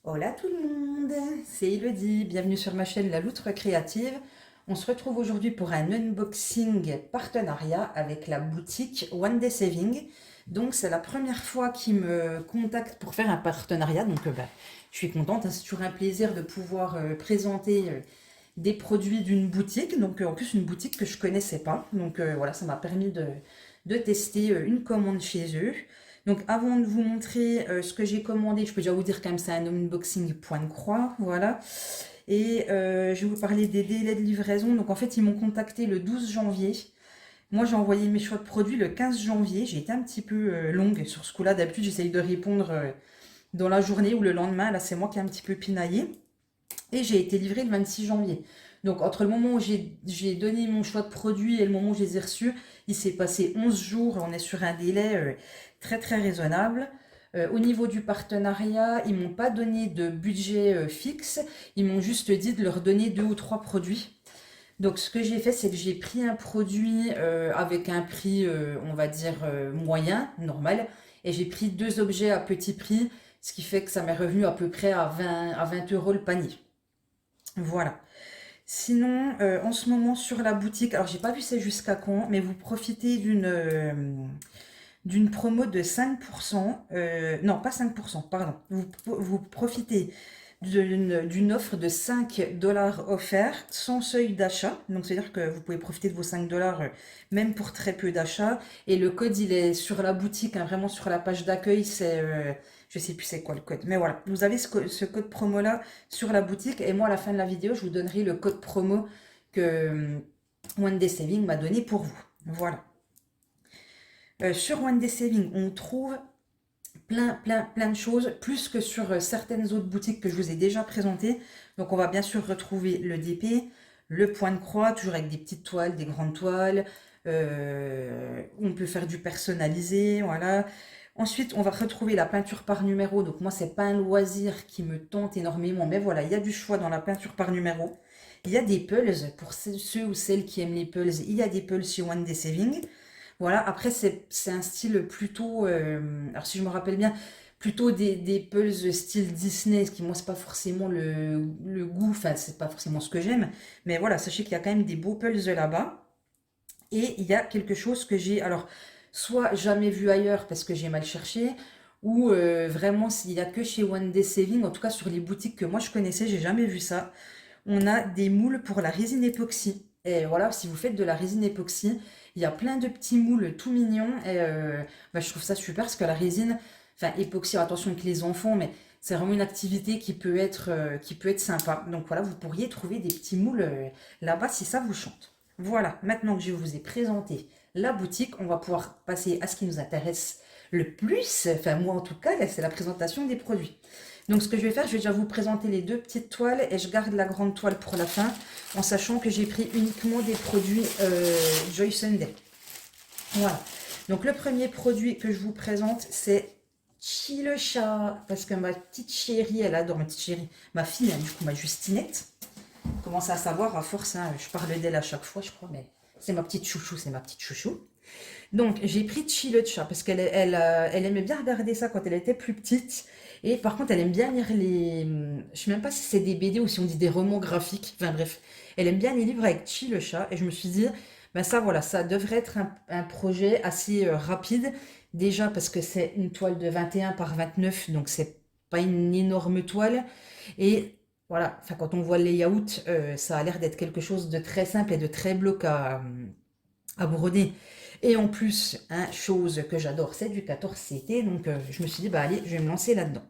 Hola tout le monde, c'est Elodie, bienvenue sur ma chaîne La Loutre Créative. On se retrouve aujourd'hui pour un unboxing partenariat avec la boutique One Day Saving. Donc c'est la première fois qu'ils me contactent pour faire un partenariat, donc je suis contente, hein, c'est toujours un plaisir de pouvoir présenter des produits d'une boutique, donc en plus une boutique que je connaissais pas. Donc voilà, ça m'a permis de tester une commande chez eux. Donc avant de vous montrer ce que j'ai commandé, je peux déjà vous dire quand même c'est un unboxing point de croix, voilà. Et je vais vous parler des délais de livraison. Donc en fait ils m'ont contacté le 12 janvier. Moi j'ai envoyé mes choix de produits le 15 janvier. J'ai été un petit peu longue sur ce coup-là. D'habitude j'essaye de répondre dans la journée ou le lendemain. Là c'est moi qui ai un petit peu pinaillé. Et j'ai été livrée le 26 janvier. Donc entre le moment où j'ai donné mon choix de produit et le moment où je les ai reçus, il s'est passé 11 jours. On est sur un délai très très raisonnable. Au niveau du partenariat, ils m'ont pas donné de budget fixe. Ils m'ont juste dit de leur donner 2 ou 3 produits. Donc ce que j'ai fait, c'est que j'ai pris un produit avec un prix, on va dire, moyen, normal. Et j'ai pris 2 objets à petit prix, ce qui fait que ça m'est revenu à peu près à 20 euros le panier. Voilà. Sinon, en ce moment sur la boutique, alors j'ai pas vu c'est jusqu'à quand, mais vous profitez d'une promo de 5%, non pas 5%, pardon. Vous profitez d'une offre de 5 dollars offerts sans seuil d'achat. Donc c'est-à-dire que vous pouvez profiter de vos 5 dollars même pour très peu d'achats. Et le code il est sur la boutique, hein, vraiment sur la page d'accueil, c'est je sais plus c'est quoi le code. Mais voilà, vous avez ce code promo là sur la boutique et moi à la fin de la vidéo je vous donnerai le code promo que One Day Saving m'a donné pour vous. Voilà. Sur One Day Saving, on trouve plein de choses, plus que sur certaines autres boutiques que je vous ai déjà présentées. Donc on va bien sûr retrouver le DP, le point de croix, toujours avec des petites toiles, des grandes toiles. On peut faire du personnalisé, voilà. Ensuite, on va retrouver la peinture par numéro. Donc moi, c'est pas un loisir qui me tente énormément, mais voilà, il y a du choix dans la peinture par numéro. Il y a des pulls, pour ceux ou celles qui aiment les pulls, il y a des pulls chez One Day Saving. Voilà, après c'est un style plutôt, alors si je me rappelle bien, plutôt des pulls style Disney, ce qui moi c'est pas forcément le goût, enfin c'est pas forcément ce que j'aime, mais voilà, sachez qu'il y a quand même des beaux pulls là-bas, et il y a quelque chose que j'ai, alors soit jamais vu ailleurs parce que j'ai mal cherché, ou vraiment s'il y a que chez One Day Saving, en tout cas sur les boutiques que moi je connaissais, j'ai jamais vu ça. On a des moules pour la résine époxy. Et voilà, si vous faites de la résine époxy, il y a plein de petits moules tout mignons. Et je trouve ça super parce que la résine, enfin époxy, attention avec les enfants, mais c'est vraiment une activité qui peut être sympa. Donc voilà, vous pourriez trouver des petits moules là-bas si ça vous chante. Voilà, maintenant que je vous ai présenté la boutique, on va pouvoir passer à ce qui nous intéresse le plus. Enfin moi en tout cas, là, c'est la présentation des produits. Donc ce que je vais faire, je vais déjà vous présenter les 2 petites toiles et je garde la grande toile pour la fin, en sachant que j'ai pris uniquement des produits Joy Sunday. Voilà. Donc le premier produit que je vous présente, c'est Chi le chat, parce que ma petite chérie, elle adore ma petite chérie, ma fille, hein, du coup ma Justinette, commence à savoir à force, hein, je parle d'elle à chaque fois, je crois, mais c'est ma petite chouchou, c'est ma petite chouchou. Donc, j'ai pris Chi le chat parce elle aimait bien regarder ça quand elle était plus petite. Et par contre, elle aime bien lire les. Je sais même pas si c'est des BD ou si on dit des romans graphiques. Enfin bref, elle aime bien les livres avec Chi le chat. Et je me suis dit, ben ça voilà, ça devrait être un projet assez rapide. Déjà parce que c'est une toile de 21 par 29, donc c'est pas une énorme toile. Et voilà, enfin, quand on voit le layout, ça a l'air d'être quelque chose de très simple et de très bloc à broder. Et en plus, hein, chose que j'adore, c'est du 14CT. Donc je me suis dit, bah allez, je vais me lancer là-dedans.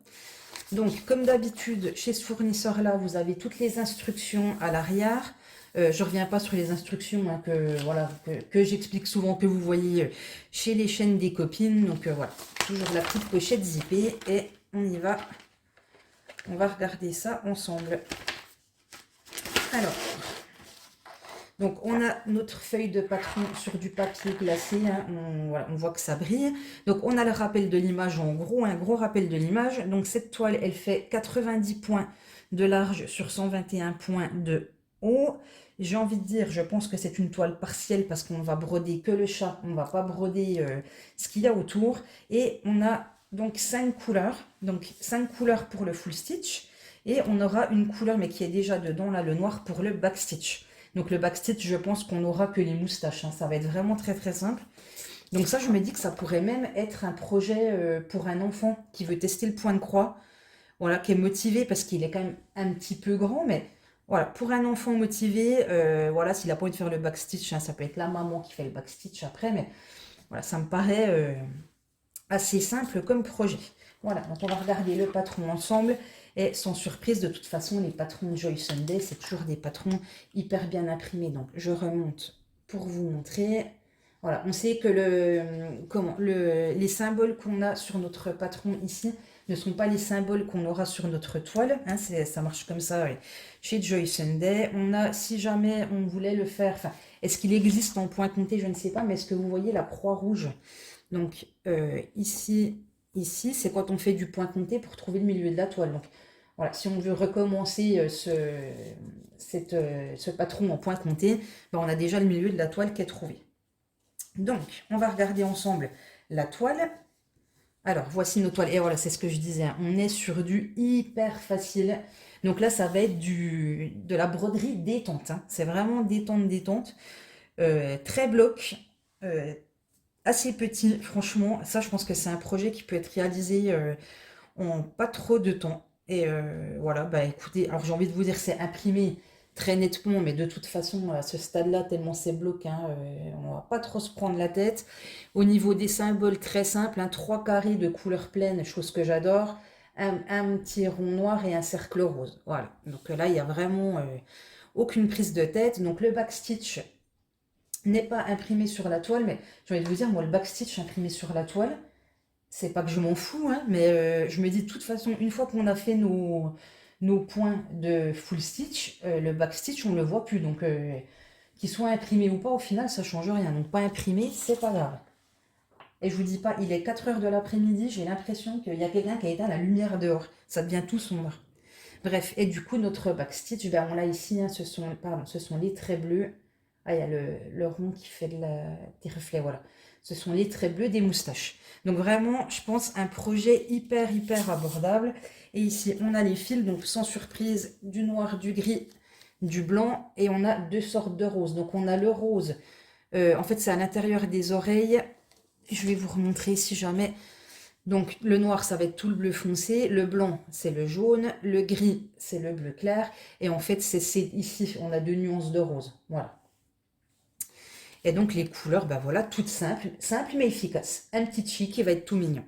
Donc comme d'habitude, chez ce fournisseur-là, vous avez toutes les instructions à l'arrière. Je reviens pas sur les instructions hein, voilà, que j'explique souvent, que vous voyez chez les chaînes des copines. Donc voilà, toujours la petite pochette zippée et on y va. On va regarder ça ensemble. Alors, donc on a notre feuille de patron sur du papier glacé, hein, voilà, on voit que ça brille. Donc on a le rappel de l'image en gros, un gros rappel de l'image. Donc cette toile, elle fait 90 points de large sur 121 points de haut. J'ai envie de dire, je pense que c'est une toile partielle parce qu'on va broder que le chat, on ne va pas broder ce qu'il y a autour. Et on a donc 5 couleurs. Donc 5 couleurs pour le full stitch. Et on aura une couleur, mais qui est déjà dedans, là, le noir pour le back stitch. Donc le back stitch, je pense qu'on n'aura que les moustaches, hein. Ça va être vraiment très très simple. Donc ça, je me dis que ça pourrait même être un projet pour un enfant qui veut tester le point de croix. Voilà, qui est motivé parce qu'il est quand même un petit peu grand, mais voilà, pour un enfant motivé, voilà, s'il n'a pas envie de faire le backstitch, hein, ça peut être la maman qui fait le backstitch après, mais voilà, ça me paraît assez simple comme projet. Voilà, donc on va regarder le patron ensemble, et sans surprise, de toute façon, les patrons de Joy Sunday, c'est toujours des patrons hyper bien imprimés, donc je remonte pour vous montrer. Voilà, on sait que les symboles qu'on a sur notre patron ici ne sont pas les symboles qu'on aura sur notre toile, hein, ça marche comme ça, ouais. Chez Joy Sunday, on a, si jamais on voulait le faire, enfin, est-ce qu'il existe en point compté, je ne sais pas, mais est-ce que vous voyez la croix rouge? Donc ici, c'est quand on fait du point compté pour trouver le milieu de la toile. Donc voilà, si on veut recommencer ce patron en point compté, ben, on a déjà le milieu de la toile qui est trouvé. Donc, on va regarder ensemble la toile. Alors, voici nos toiles. Et voilà, c'est ce que je disais, hein. On est sur du hyper facile. Donc là, ça va être de la broderie détente, hein. C'est vraiment détente, détente. Très bloc. Assez petit, franchement. Ça, je pense que c'est un projet qui peut être réalisé en pas trop de temps. Et voilà, bah écoutez, alors j'ai envie de vous dire c'est imprimé très nettement, mais de toute façon, à ce stade-là, tellement c'est bloqué, hein, on va pas trop se prendre la tête. Au niveau des symboles, très simple, hein, 3 carrés de couleur pleine, chose que j'adore, un petit rond noir et un cercle rose. Voilà, donc là, il n'y a vraiment aucune prise de tête. Donc le backstitch n'est pas imprimé sur la toile, mais j'ai envie de vous dire, moi, le backstitch imprimé sur la toile, c'est pas que je m'en fous, hein, mais je me dis de toute façon, une fois qu'on a fait nos points de full stitch, le back stitch, on ne le voit plus. Donc, qu'il soit imprimé ou pas, au final, ça change rien. Donc, pas imprimé, c'est pas grave. Et je vous dis pas, il est 4 heures de l'après-midi, j'ai l'impression qu'il y a quelqu'un qui a éteint la lumière dehors. Ça devient tout sombre. Bref, et du coup, notre back stitch, ben, on l'a ici, hein, ce sont les traits bleus. Ah, il y a le rond qui fait des reflets, voilà. Ce sont les traits bleus des moustaches. Donc vraiment, je pense, un projet hyper, hyper abordable. Et ici, on a les fils, donc sans surprise, du noir, du gris, du blanc. Et on a 2 sortes de roses. Donc on a le rose, en fait, c'est à l'intérieur des oreilles. Je vais vous remontrer si jamais. Donc le noir, ça va être tout le bleu foncé, le blanc, c'est le jaune, le gris, c'est le bleu clair, et en fait, c'est ici, on a 2 nuances de rose, voilà. Et donc les couleurs, ben voilà, toutes simples, simples mais efficaces. Un petit chic qui va être tout mignon.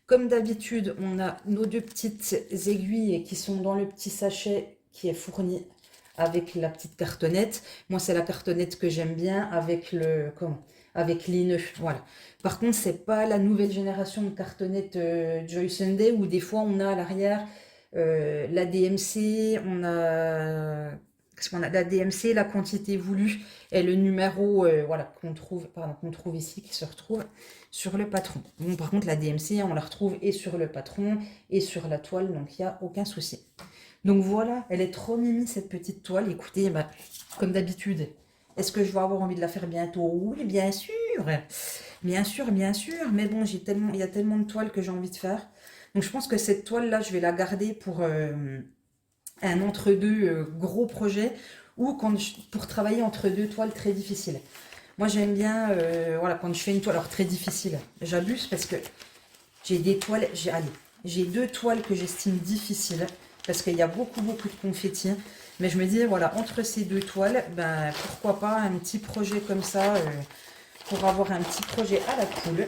Comme d'habitude, on a nos 2 petites aiguilles qui sont dans le petit sachet qui est fourni avec la petite cartonnette. Moi, c'est la cartonnette que j'aime bien avec avec les nœuds, voilà. Par contre, c'est pas la nouvelle génération de cartonnettes Joy Sunday où des fois on a à l'arrière la DMC, on a qu'est-ce qu'on a, la DMC, la quantité voulue et le numéro voilà, qu'on trouve ici, qui se retrouve sur le patron. Bon, par contre, la DMC, on la retrouve et sur le patron et sur la toile, donc il n'y a aucun souci. Donc voilà, elle est trop mimi cette petite toile. Écoutez, bah, comme d'habitude, est-ce que je vais avoir envie de la faire bientôt? Oui, bien sûr. Bien sûr, bien sûr. Mais bon, il y a tellement de toiles que j'ai envie de faire. Donc je pense que cette toile-là, je vais la garder pour un entre-deux gros projet ou pour travailler entre 2 toiles très difficiles. Moi, j'aime bien, voilà, quand je fais une toile, alors très difficile, j'abuse parce que j'ai des toiles, j'ai 2 toiles que j'estime difficiles parce qu'il y a beaucoup, beaucoup de confettis. Mais je me dis, voilà, entre ces 2 toiles, ben, pourquoi pas un petit projet comme ça, pour avoir un petit projet à la cool,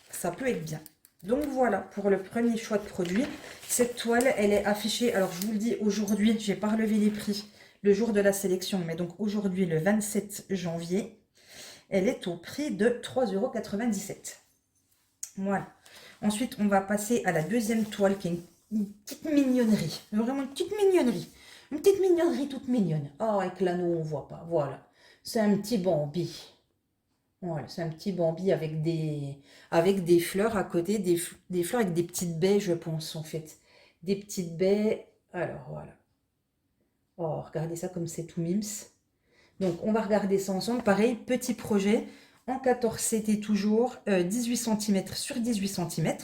ça peut être bien. Donc voilà, pour le premier choix de produit, cette toile, elle est affichée, alors je vous le dis aujourd'hui, je n'ai pas relevé les prix le jour de la sélection, mais donc aujourd'hui, le 27 janvier, elle est au prix de 3,97 €. Voilà. Ensuite, on va passer à la deuxième toile qui est une petite mignonnerie. Vraiment une petite mignonnerie. Une petite mignonnerie toute mignonne. Oh, avec l'anneau, on voit pas. Voilà. C'est un petit Bambi. Voilà, c'est un petit Bambi avec des fleurs à côté. Des fleurs avec des petites baies, je pense, en fait. Des petites baies. Alors, voilà. Oh, regardez ça comme c'est tout mims. Donc, on va regarder ça ensemble. Pareil, petit projet. En 14 CT toujours, 18 cm sur 18 cm.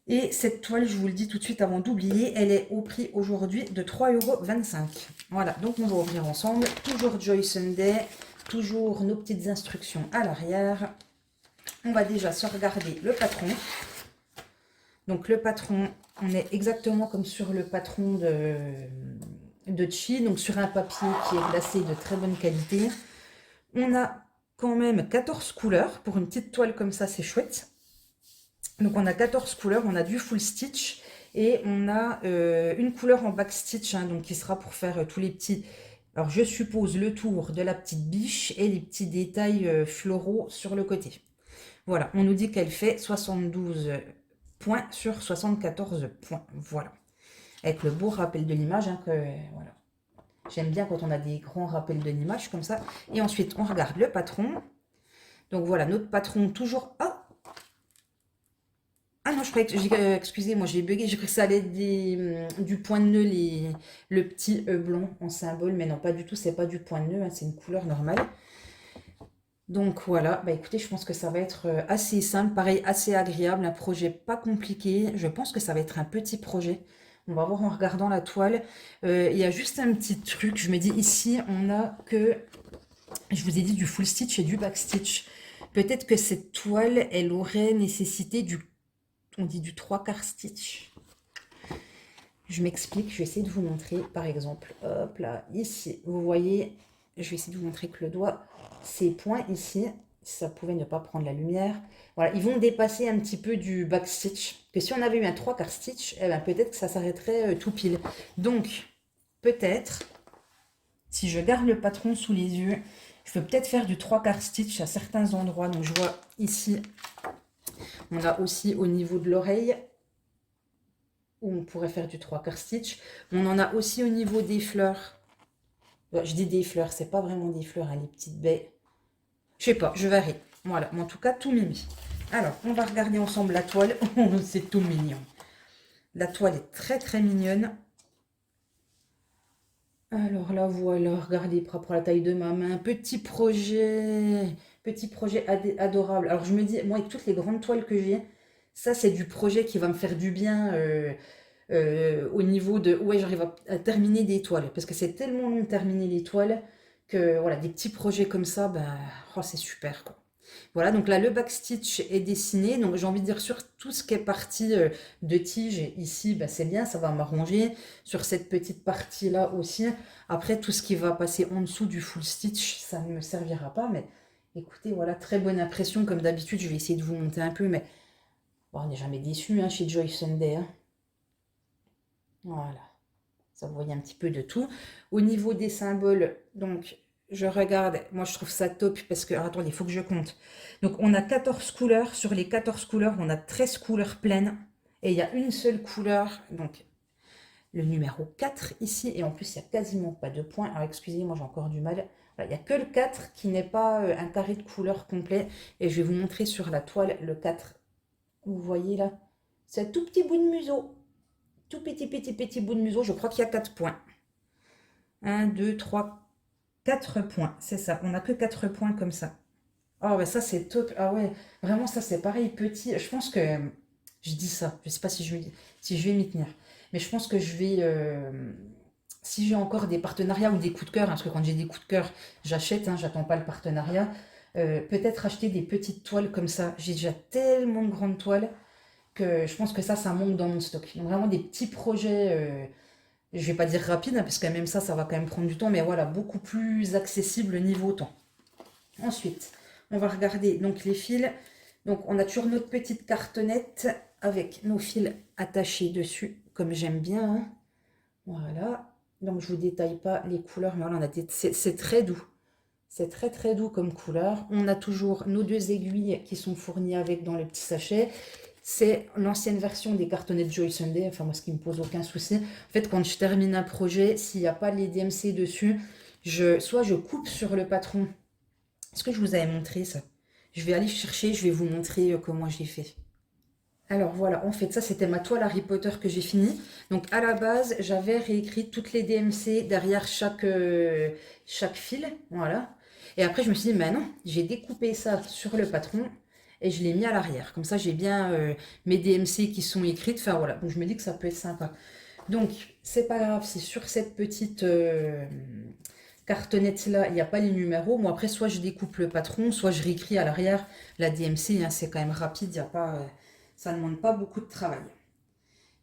Et cette toile, je vous le dis tout de suite avant d'oublier, elle est au prix aujourd'hui de 3,25 €. Voilà, donc on va ouvrir ensemble. Toujours Joy Sunday, toujours nos petites instructions à l'arrière. On va déjà se regarder le patron. Donc le patron, on est exactement comme sur le patron de Chi, donc sur un papier qui est glacé de très bonne qualité. On a quand même 14 couleurs. Pour une petite toile comme ça, c'est chouette. Donc on a 14 couleurs, on a du full stitch et on a une couleur en back stitch, hein, donc qui sera pour faire tous les petits, alors je suppose le tour de la petite biche et les petits détails floraux sur le côté. Voilà, on nous dit qu'elle fait 72 points sur 74 points, voilà. Avec le beau rappel de l'image, hein, voilà. J'aime bien quand on a des grands rappels de l'image comme ça. Et ensuite, on regarde le patron. Donc voilà, notre patron toujours... Ah non, je croyais que... excusez-moi, j'ai bugué. J'ai cru que ça allait être du point de nœud, le petit E blanc en symbole. Mais non, pas du tout. C'est pas du point de nœud. Hein, c'est une couleur normale. Donc voilà. Bah écoutez, je pense que ça va être assez simple. Pareil, assez agréable. Un projet pas compliqué. Je pense que ça va être un petit projet. On va voir en regardant la toile. Il y a juste un petit truc. Je me dis ici, on a que... Je vous ai dit du full stitch et du back stitch. Peut-être que cette toile, elle aurait nécessité on dit du 3/4 stitch. Je m'explique, je vais essayer de vous montrer, par exemple, hop là, ici, vous voyez, je vais essayer de vous montrer que le doigt, ces points ici, ça pouvait ne pas prendre la lumière, voilà, ils vont dépasser un petit peu du back stitch, que si on avait eu un 3/4 stitch, eh ben, peut-être que ça s'arrêterait tout pile. Donc, peut-être, si je garde le patron sous les yeux, je peux peut-être faire du 3/4 stitch à certains endroits. Donc, je vois ici, on a aussi au niveau de l'oreille, où on pourrait faire du 3/4 stitch. On en a aussi au niveau des fleurs. Je dis des fleurs, c'est pas vraiment des fleurs, hein, les petites baies. Je sais pas, je verrai. Voilà, mais en tout cas, tout mimi. Alors, on va regarder ensemble la toile. C'est tout mignon. La toile est très très mignonne. Alors là, voilà, regardez, propre à la taille de ma main. Petit projet adorable. Alors je me dis, moi avec toutes les grandes toiles que j'ai, ça c'est du projet qui va me faire du bien au niveau de, ouais, j'arrive à terminer des toiles. Parce que c'est tellement long de terminer les toiles que voilà, des petits projets comme ça, ben, oh, c'est super quoi. Voilà, donc là, le backstitch est dessiné. Donc, j'ai envie de dire sur tout ce qui est partie de tige, ici, bah, c'est bien, ça va m'arranger. Sur cette petite partie-là aussi. Après, tout ce qui va passer en dessous du full stitch, ça ne me servira pas. Mais écoutez, voilà, très bonne impression. Comme d'habitude, je vais essayer de vous monter un peu. Mais bon, on n'est jamais déçu hein, chez Joy Sunday. Hein. Voilà. Ça, vous voyez un petit peu de tout. Au niveau des symboles, donc... Je regarde, moi je trouve ça top parce que, alors, attendez, il faut que je compte. Donc on a 14 couleurs, sur les 14 couleurs, on a 13 couleurs pleines. Et il y a une seule couleur, donc le numéro 4 ici. Et en plus, il n'y a quasiment pas de points. Alors excusez-moi, j'ai encore du mal. Voilà, il n'y a que le 4 qui n'est pas un carré de couleur complet. Et je vais vous montrer sur la toile le 4. Vous voyez là, c'est un tout petit bout de museau. Tout petit bout de museau. Je crois qu'il y a 4 points. 1, 2, 3, 4 points, c'est ça. On n'a que 4 points comme ça. Oh, bah ça, c'est top. Ah ouais, vraiment, ça, c'est pareil, petit. Je pense que... Je dis ça. Je sais pas si je vais m'y tenir. Mais je pense que je vais... si j'ai encore des partenariats ou des coups de cœur, hein, parce que quand j'ai des coups de cœur, j'achète, hein, j'attends pas le partenariat. Peut-être acheter des petites toiles comme ça. J'ai déjà tellement de grandes toiles que je pense que ça manque dans mon stock. Donc vraiment des petits projets... je vais pas dire rapide, hein, parce que même ça va quand même prendre du temps, mais voilà, beaucoup plus accessible niveau temps. Ensuite, on va regarder donc les fils. Donc, on a toujours notre petite cartonnette avec nos fils attachés dessus, comme j'aime bien. Hein. Voilà. Donc, je vous détaille pas les couleurs, mais voilà, c'est très doux. C'est très très doux comme couleur. On a toujours nos 2 aiguilles qui sont fournies avec dans le petit sachet. C'est l'ancienne version des cartonnettes Joy Sunday, enfin moi ce qui me pose aucun souci. En fait quand je termine un projet, s'il n'y a pas les DMC dessus, soit je coupe sur le patron. Est-ce que je vous avais montré ça? Je vais aller chercher, je vais vous montrer comment j'ai fait. Alors voilà, en fait ça c'était ma toile Harry Potter que j'ai fini. Donc à la base j'avais réécrit toutes les DMC derrière chaque fil, voilà. Et après je me suis dit, mais non, j'ai découpé ça sur le patron. et je l'ai mis à l'arrière. Comme ça, j'ai bien mes DMC qui sont écrites. Enfin voilà, donc je me dis que ça peut être sympa. Donc, c'est pas grave, c'est sur cette petite cartonnette là, il n'y a pas les numéros. Moi, après, soit je découpe le patron, soit je réécris à l'arrière la DMC. Hein, c'est quand même rapide, y a pas, ça ne demande pas beaucoup de travail.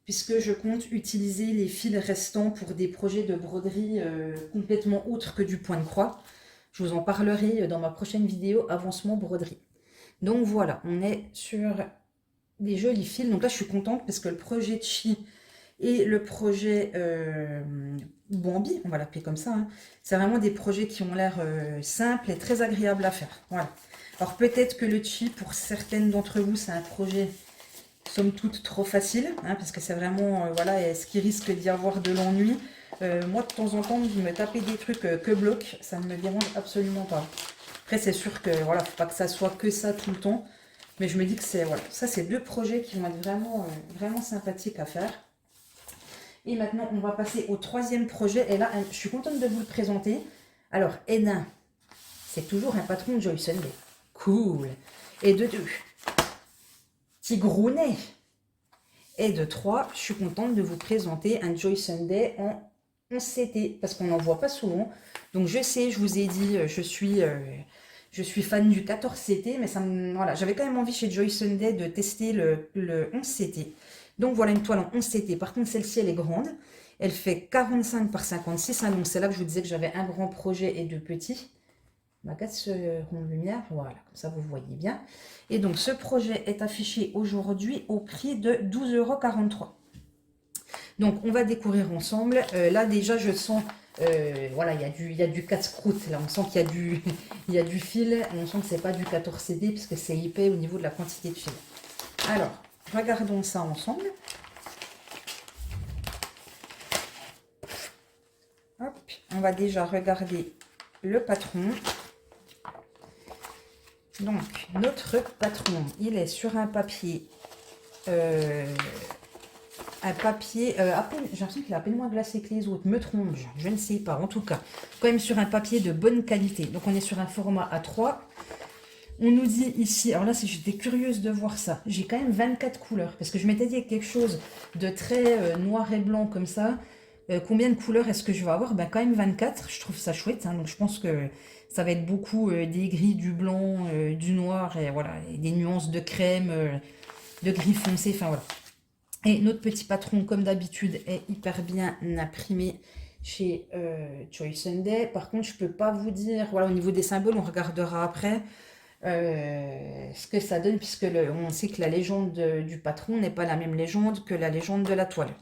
Puisque je compte utiliser les fils restants pour des projets de broderie complètement autres que du point de croix. Je vous en parlerai dans ma prochaine vidéo avancement broderie. Donc voilà, on est sur des jolis fils. Donc là, je suis contente parce que le projet Chi et le projet Bambi, on va l'appeler comme ça, hein, c'est vraiment des projets qui ont l'air simples et très agréables à faire. Voilà. Alors peut-être que le Chi, pour certaines d'entre vous, c'est un projet somme toute trop facile, hein, parce que c'est vraiment, voilà, ce qui risque d'y avoir de l'ennui. Moi, de temps en temps, me taper des trucs que bloc, ça ne me dérange absolument pas. Après, c'est sûr que, voilà, faut pas que ça soit que ça tout le temps, mais je me dis que c'est, voilà, ça, c'est deux projets qui vont être vraiment, vraiment sympathiques à faire. Et maintenant, on va passer au troisième projet, et là, je suis contente de vous le présenter. Alors, Hénin, c'est toujours un patron de Joy Sunday. Cool. Et de deux, Tigrounet. Et de 3, je suis contente de vous présenter un Joy Sunday en 11CT, parce qu'on n'en voit pas souvent. Donc je sais, je vous ai dit, je suis fan du 14CT, mais ça me, voilà, j'avais quand même envie chez Joy Sunday de tester le 11CT. Donc voilà une toile en 11CT. Par contre, celle-ci, elle est grande. Elle fait 45 par 56, hein, donc c'est là que je vous disais que j'avais un grand projet et deux petits. Ma casse rond de lumière, voilà, comme ça vous voyez bien. Et donc ce projet est affiché aujourd'hui au prix de 12,43 €. Donc on va découvrir ensemble. Là déjà je sens, voilà, il y a du casse-croûte. Là on sent qu'il y a il y a du fil. On sent que c'est pas du 14 CD puisque c'est épais au niveau de la quantité de fil. Alors, regardons ça ensemble. Hop, on va déjà regarder le patron. Donc, notre patron, il est sur un papier, à peine, j'ai l'impression qu'il est à peine moins glacé que les autres, me trompe-je, je ne sais pas, en tout cas, quand même sur un papier de bonne qualité. Donc, on est sur un format A3. On nous dit ici, alors là, j'étais curieuse de voir ça, j'ai quand même 24 couleurs, parce que je m'étais dit quelque chose de très noir et blanc comme ça. Combien de couleurs est-ce que je vais avoir? Ben, quand même 24, je trouve ça chouette, hein, donc je pense que ça va être beaucoup des gris, du blanc, du noir, et voilà, et des nuances de crème, de gris foncé, enfin voilà. Et notre petit patron, comme d'habitude, est hyper bien imprimé chez Joy Sunday. Par contre, je peux pas vous dire, voilà, au niveau des symboles, on regardera après ce que ça donne, puisque on sait que la légende du patron n'est pas la même légende que la légende de la toile.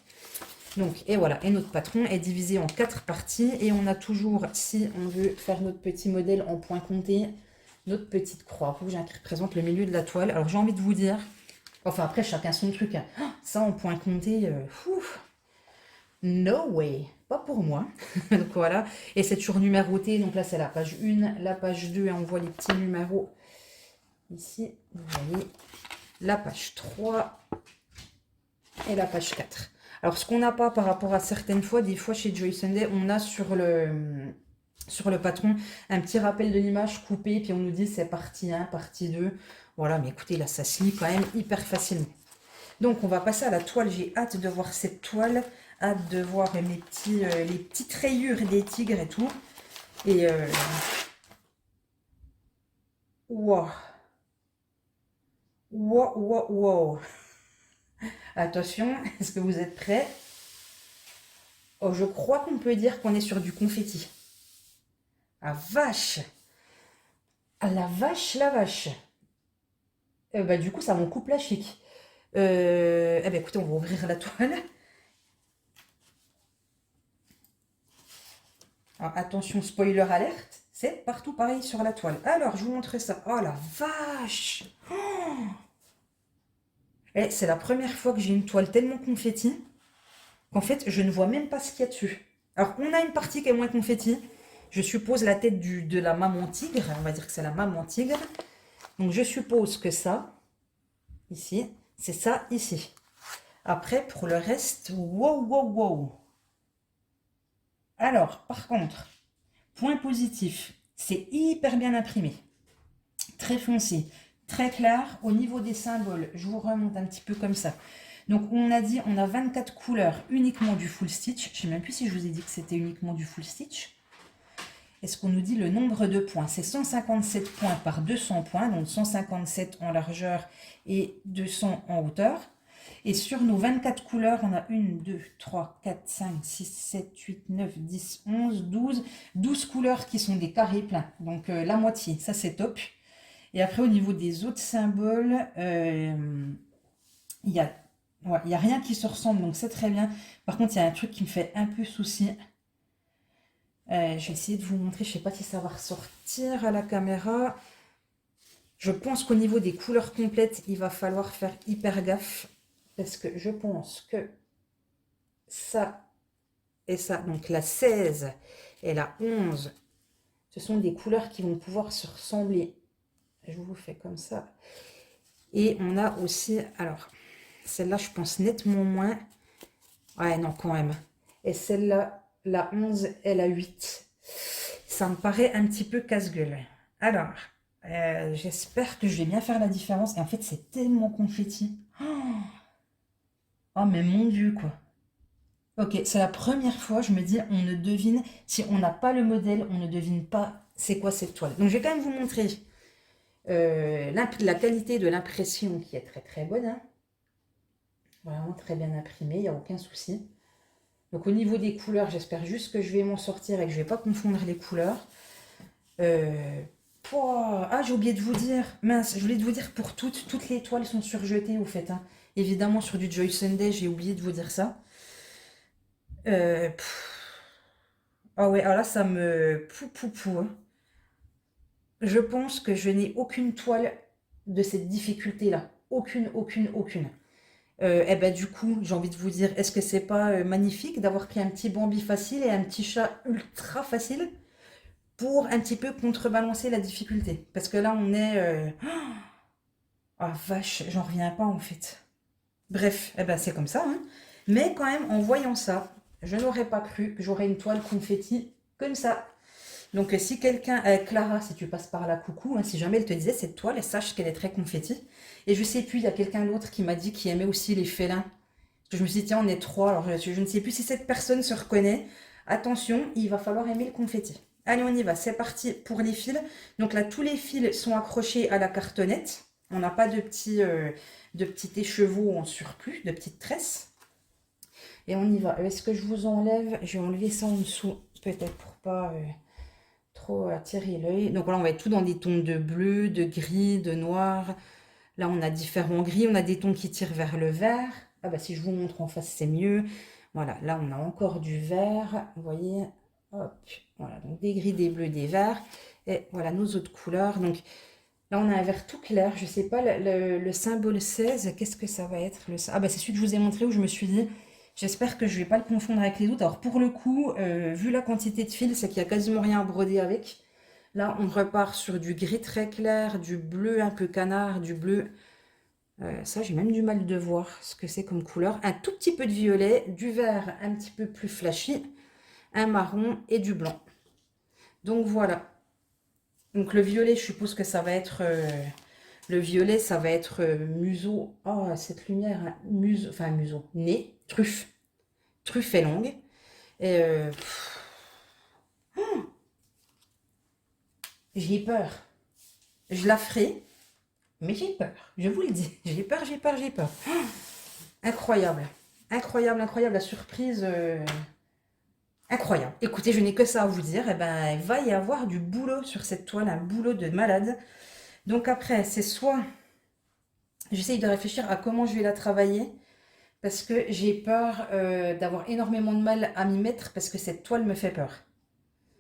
Donc, et voilà, et notre patron est divisé en 4 parties, et on a toujours, si on veut faire notre petit modèle en point compté, notre petite croix rouge qui représente le milieu de la toile. Alors j'ai envie de vous dire, enfin après chacun son truc, hein. Ça en point compté, no way, pas pour moi. Donc voilà, et c'est toujours numéroté, donc là c'est la page 1, la page 2, et on voit les petits numéros ici, vous voyez, la page 3 et la page 4. Alors, ce qu'on n'a pas par rapport à certaines fois, des fois chez Joy Sunday, on a sur le patron un petit rappel de l'image coupé, puis on nous dit c'est partie 1, partie 2. Voilà, mais écoutez, là, ça se lit quand même hyper facilement. Donc, on va passer à la toile. J'ai hâte de voir cette toile, hâte de voir les petites rayures des tigres et tout. Et, wow, wow, wow, wow. Attention, est-ce que vous êtes prêts? Oh, je crois qu'on peut dire qu'on est sur du confetti. Ah vache! Ah la vache, la vache! Bah, du coup, ça m'en coupe la chic. Eh ben, écoutez, on va ouvrir la toile. Alors, attention, spoiler alerte, c'est partout pareil sur la toile. Alors, je vous montre ça. Oh la vache! Oh, eh, c'est la première fois que j'ai une toile tellement confetti qu'en fait, je ne vois même pas ce qu'il y a dessus. Alors, on a une partie qui est moins confetti. Je suppose la tête de la maman tigre. On va dire que c'est la maman tigre. Donc, je suppose que ça, ici, c'est ça ici. Après, pour le reste, wow, wow, wow. Alors, par contre, point positif, c'est hyper bien imprimé. Très foncé, très clair. Au niveau des symboles, je vous remonte un petit peu comme ça. Donc on a dit, on a 24 couleurs uniquement du full stitch. Je ne sais même plus si je vous ai dit que c'était uniquement du full stitch. Est-ce qu'on nous dit le nombre de points? C'est 157 points par 200 points, donc 157 en largeur et 200 en hauteur. Et sur nos 24 couleurs, on a 1, 2, 3, 4, 5, 6, 7, 8, 9, 10, 11, 12. 12 couleurs qui sont des carrés pleins, donc la moitié, ça c'est top. Et après au niveau des autres symboles, il y a, ouais, y a rien qui se ressemble, donc c'est très bien. Par contre, il y a un truc qui me fait un peu souci. Je vais essayer de vous montrer, je ne sais pas si ça va ressortir à la caméra. Je pense qu'au niveau des couleurs complètes, il va falloir faire hyper gaffe. Parce que je pense que ça et ça, donc la 16 et la 11, ce sont des couleurs qui vont pouvoir se ressembler. Je vous fais comme ça. Et on a aussi, alors, celle-là, je pense nettement moins. Ouais, non, quand même. Et celle-là, la 11 et la 8. Ça me paraît un petit peu casse-gueule. Alors, j'espère que je vais bien faire la différence. Et en fait, c'est tellement confetti. Oh, mais mon Dieu, quoi. Ok, c'est la première fois, je me dis, on ne devine, si on n'a pas le modèle, on ne devine pas c'est quoi cette toile. Donc, je vais quand même vous montrer la qualité de l'impression qui est très très bonne. Hein. Vraiment très bien imprimé, il n'y a aucun souci. Donc, au niveau des couleurs, j'espère juste que je vais m'en sortir et que je ne vais pas confondre les couleurs. Ah, j'ai oublié de vous dire, mince, je voulais de vous dire pour toutes les toiles sont surjetées au fait. Hein. Évidemment, sur du Joy Sunday, j'ai oublié de vous dire ça. Ah ouais, alors là, ça me pou. Hein. Je pense que je n'ai aucune toile de cette difficulté-là. Aucune. Eh ben, du coup, j'ai envie de vous dire, est-ce que c'est pas magnifique d'avoir pris un petit Bambi facile et un petit chat ultra facile pour un petit peu contrebalancer la difficulté? Parce que là, on est... Ah vache, j'en reviens pas en fait. Bref, eh ben, c'est comme ça. Hein. Mais quand même, en voyant ça, je n'aurais pas cru que j'aurais une toile confetti comme ça. Donc si quelqu'un, Clara, si tu passes par là, coucou, hein, si jamais elle te disait cette toile, sache qu'elle est très confetti. Et je sais plus, il y a quelqu'un d'autre qui m'a dit qu'il aimait aussi les félins. Je me suis dit, tiens, on est trois, alors je ne sais plus si cette personne se reconnaît. Attention, il va falloir aimer le confetti. Allez, on y va, c'est parti pour les fils. Donc là, tous les fils sont accrochés à la cartonnette. On n'a pas de petits écheveaux en surplus, de petites tresses. Et on y va. Est-ce que je vous enlève? Je vais enlever ça en dessous, peut-être pour pas trop attirer l'œil. Donc voilà, on va être tout dans des tons de bleu, de gris, de noir. Là, on a différents gris. On a des tons qui tirent vers le vert. Ah bah si je vous montre en face, c'est mieux. Voilà, là, on a encore du vert. Vous voyez, hop. Voilà, donc des gris, des bleus, des verts. Et voilà nos autres couleurs. Donc là, on a un vert tout clair. Je ne sais pas, le symbole 16, qu'est-ce que ça va être Ah bah c'est celui que je vous ai montré où je me suis dit... J'espère que je ne vais pas le confondre avec les autres. Alors pour le coup, vu la quantité de fils, c'est qu'il n'y a quasiment rien à broder avec. Là, on repart sur du gris très clair, du bleu un peu canard, du bleu... ça, j'ai même du mal de voir ce que c'est comme couleur. Un tout petit peu de violet, du vert un petit peu plus flashy, un marron et du blanc. Donc voilà. Donc le violet, je suppose que ça va être... le violet, ça va être museau. Oh, cette lumière, hein, museau, enfin museau, nez, truffe. Truffe est longue. Et j'ai peur. Je la ferai, mais j'ai peur. Je vous le dis. J'ai peur. Incroyable. Incroyable. La surprise. Incroyable. Écoutez, je n'ai que ça à vous dire. Eh ben, il va y avoir du boulot sur cette toile, un boulot de malade. Donc après, c'est soit... J'essaye de réfléchir à comment je vais la travailler. Parce que j'ai peur d'avoir énormément de mal à m'y mettre parce que cette toile me fait peur.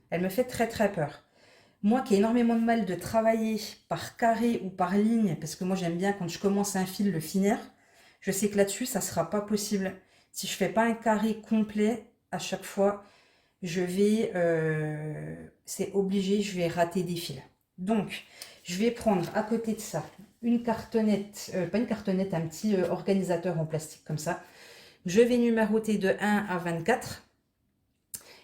Elle me fait très très peur. Moi qui ai énormément de mal de travailler par carré ou par ligne, parce que moi j'aime bien quand je commence un fil le finir, je sais que là-dessus ça ne sera pas possible. Si je ne fais pas un carré complet à chaque fois, je vais, c'est obligé, je vais rater des fils. Donc, je vais prendre à côté de ça une cartonnette, pas une cartonnette, un petit organisateur en plastique comme ça. Je vais numéroter de 1 à 24.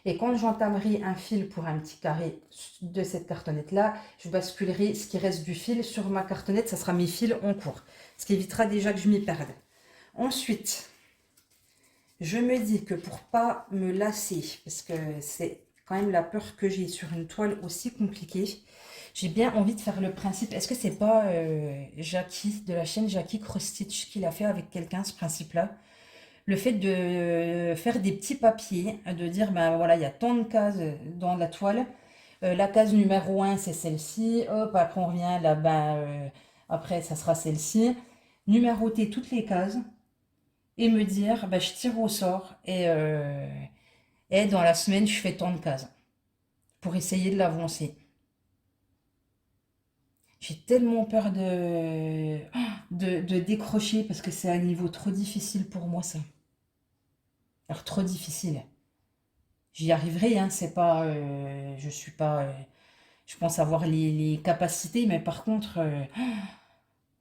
Et quand j'entamerai un fil pour un petit carré de cette cartonnette-là, je basculerai ce qui reste du fil sur ma cartonnette, ça sera mes fils en cours. Ce qui évitera déjà que je m'y perde. Ensuite, je me dis que pour pas me lasser, parce que c'est quand même la peur que j'ai sur une toile aussi compliquée, j'ai bien envie de faire le principe. Est-ce que c'est pas Jackie, de la chaîne Jackie Cross Stitch, qui l'a fait avec quelqu'un, ce principe-là? Le fait de faire des petits papiers, de dire, ben voilà, il y a tant de cases dans la toile. La case numéro 1, c'est celle-ci. Hop, après on revient là, ben, après ça sera celle-ci. Numéroter toutes les cases et me dire, ben, je tire au sort et dans la semaine, je fais tant de cases pour essayer de l'avancer. J'ai tellement peur de décrocher parce que c'est un niveau trop difficile pour moi, ça. Alors, trop difficile. J'y arriverai, hein, c'est pas, je suis pas, je pense avoir les capacités, mais par contre,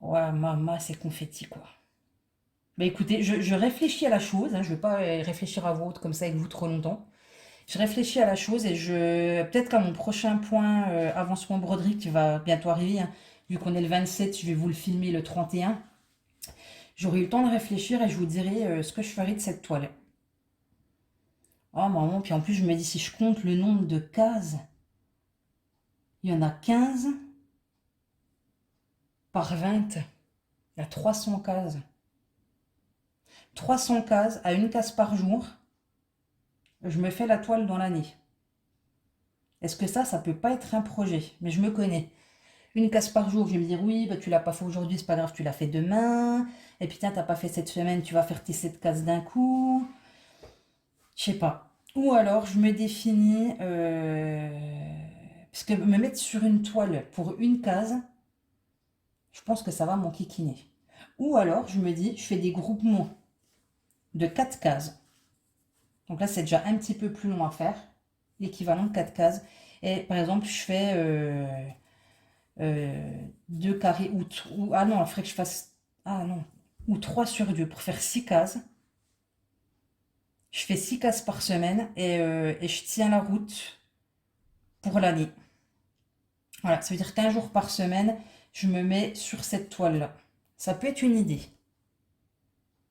ouais, c'est confetti, quoi. Mais écoutez, je réfléchis à la chose, hein, je vais pas réfléchir à vous comme ça avec vous trop longtemps. Je réfléchis à la chose et peut-être qu'à mon prochain point avancement broderie qui va bientôt arriver, hein, vu qu'on est le 27, je vais vous le filmer le 31. J'aurai eu le temps de réfléchir et je vous dirai ce que je ferai de cette toile. Oh maman, puis en plus je me dis si je compte le nombre de cases, il y en a 15 par 20. Il y a 300 cases. 300 cases à une case par jour. Je me fais la toile dans l'année. Est-ce que ça peut pas être un projet? Mais je me connais. Une case par jour, je vais me dire oui, bah, tu l'as pas fait aujourd'hui, c'est pas grave, tu l'as fait demain. Et puis tiens, t'as pas fait cette semaine, tu vas faire tes 7 cases d'un coup. Je sais pas. Ou alors je me définis, parce que me mettre sur une toile pour une case, je pense que ça va m'enquiquiner. Ou alors je me dis, je fais des groupements de 4 cases. Donc là, c'est déjà un petit peu plus long à faire, l'équivalent de 4 cases. Et par exemple, je fais 2 carrés ah non, il faudrait que je fasse, ah non, ou 3 sur 2 pour faire 6 cases. Je fais 6 cases par semaine et je tiens la route pour l'année. Voilà, ça veut dire qu'un jour par semaine, je me mets sur cette toile-là. Ça peut être une idée.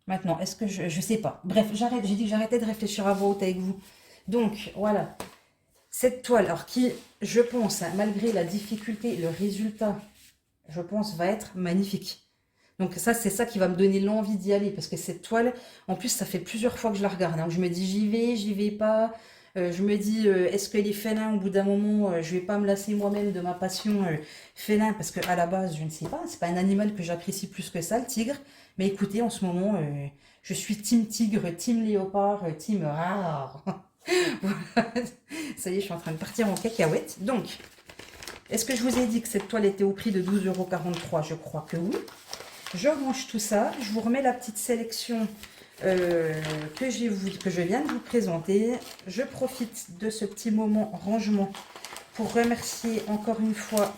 Maintenant, est-ce que je sais pas. Bref, j'arrête, j'ai dit que j'arrêtais de réfléchir à voix haute avec vous. Donc, voilà. Cette toile, alors qui, je pense, hein, malgré la difficulté, le résultat, je pense, va être magnifique. Donc ça, c'est ça qui va me donner l'envie d'y aller. Parce que cette toile, en plus, ça fait plusieurs fois que je la regarde, hein. Je me dis, j'y vais pas. Je me dis, est-ce que les félins, au bout d'un moment, je vais pas me lasser moi-même de ma passion félin, parce que à la base, je ne sais pas, c'est pas un animal que j'apprécie plus que ça, le tigre. Mais écoutez, en ce moment, je suis team tigre, team léopard, team rare. Voilà. Ça y est, je suis en train de partir en cacahuète. Donc, est-ce que je vous ai dit que cette toile était au prix de 12,43 €? Je crois que oui. Je range tout ça, je vous remets la petite sélection que je viens de vous présenter. Je profite de ce petit moment rangement pour remercier encore une fois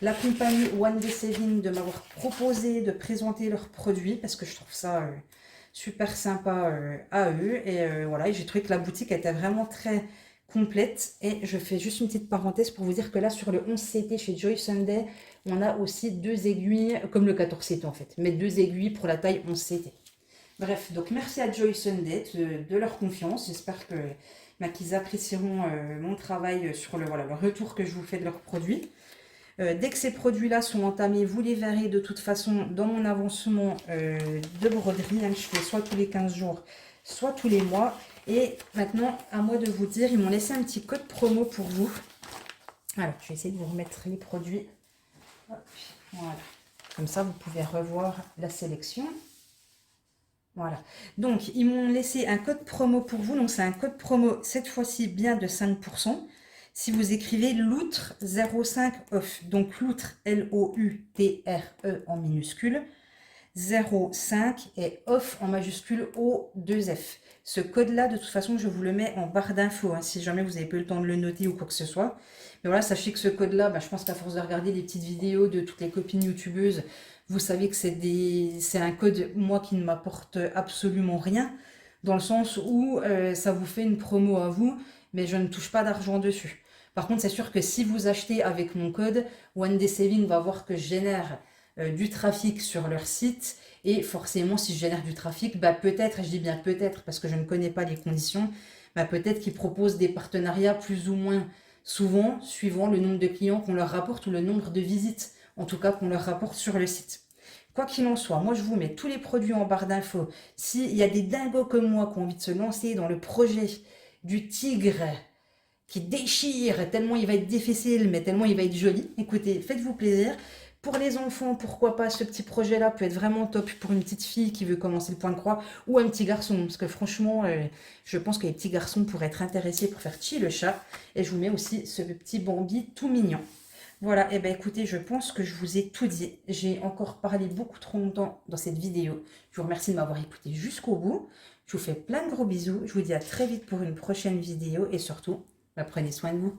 la compagnie One Day Saving de m'avoir proposé de présenter leurs produits parce que je trouve ça super sympa à eux. Et voilà, j'ai trouvé que la boutique était vraiment très complète. Et je fais juste une petite parenthèse pour vous dire que là, sur le 11CT chez Joy Sunday, on a aussi 2 aiguilles, comme le 14CT en fait, mais 2 aiguilles pour la taille 11CT. Bref, donc merci à Joy Sunday de leur confiance. J'espère que qu'ils apprécieront mon travail sur voilà, le retour que je vous fais de leurs produits. Dès que ces produits-là sont entamés, vous les verrez de toute façon dans mon avancement de broderie. Hein, je fais soit tous les 15 jours, soit tous les mois. Et maintenant, à moi de vous dire, ils m'ont laissé un petit code promo pour vous. Alors, je vais essayer de vous remettre les produits. Hop, voilà. Comme ça, vous pouvez revoir la sélection. Voilà. Donc, ils m'ont laissé un code promo pour vous. Donc, c'est un code promo, cette fois-ci, bien de 5%. Si vous écrivez loutre 05 off. Donc, loutre, L-O-U-T-R-E en minuscule. 05 et off en majuscule O2F. Ce code-là, de toute façon, je vous le mets en barre d'infos, hein, si jamais vous n'avez pas eu le temps de le noter ou quoi que ce soit. Mais voilà, sachez que ce code-là, je pense qu'à force de regarder les petites vidéos de toutes les copines youtubeuses, vous savez que c'est un code, moi, qui ne m'apporte absolument rien. dans le sens où ça vous fait une promo à vous, mais je ne touche pas d'argent dessus. Par contre, c'est sûr que si vous achetez avec mon code, One Day Saving va voir que je génère du trafic sur leur site. Et forcément, si je génère du trafic, bah peut-être, je dis bien peut-être parce que je ne connais pas les conditions, bah peut-être qu'ils proposent des partenariats plus ou moins souvent, suivant le nombre de clients qu'on leur rapporte ou le nombre de visites, en tout cas qu'on leur rapporte sur le site. Quoi qu'il en soit, moi je vous mets tous les produits en barre d'infos. S'il y a des dingos comme moi qui ont envie de se lancer dans le projet du tigre qui déchire, tellement il va être difficile, mais tellement il va être joli, écoutez, faites-vous plaisir. Pour les enfants, pourquoi pas, ce petit projet-là peut être vraiment top pour une petite fille qui veut commencer le point de croix ou un petit garçon. Parce que franchement, je pense que les petits garçons pourraient être intéressés pour faire chier le chat. Et je vous mets aussi ce petit Bambi tout mignon. Voilà, et ben écoutez, je pense que je vous ai tout dit. J'ai encore parlé beaucoup trop longtemps dans cette vidéo. Je vous remercie de m'avoir écouté jusqu'au bout. Je vous fais plein de gros bisous. Je vous dis à très vite pour une prochaine vidéo et surtout, prenez soin de vous.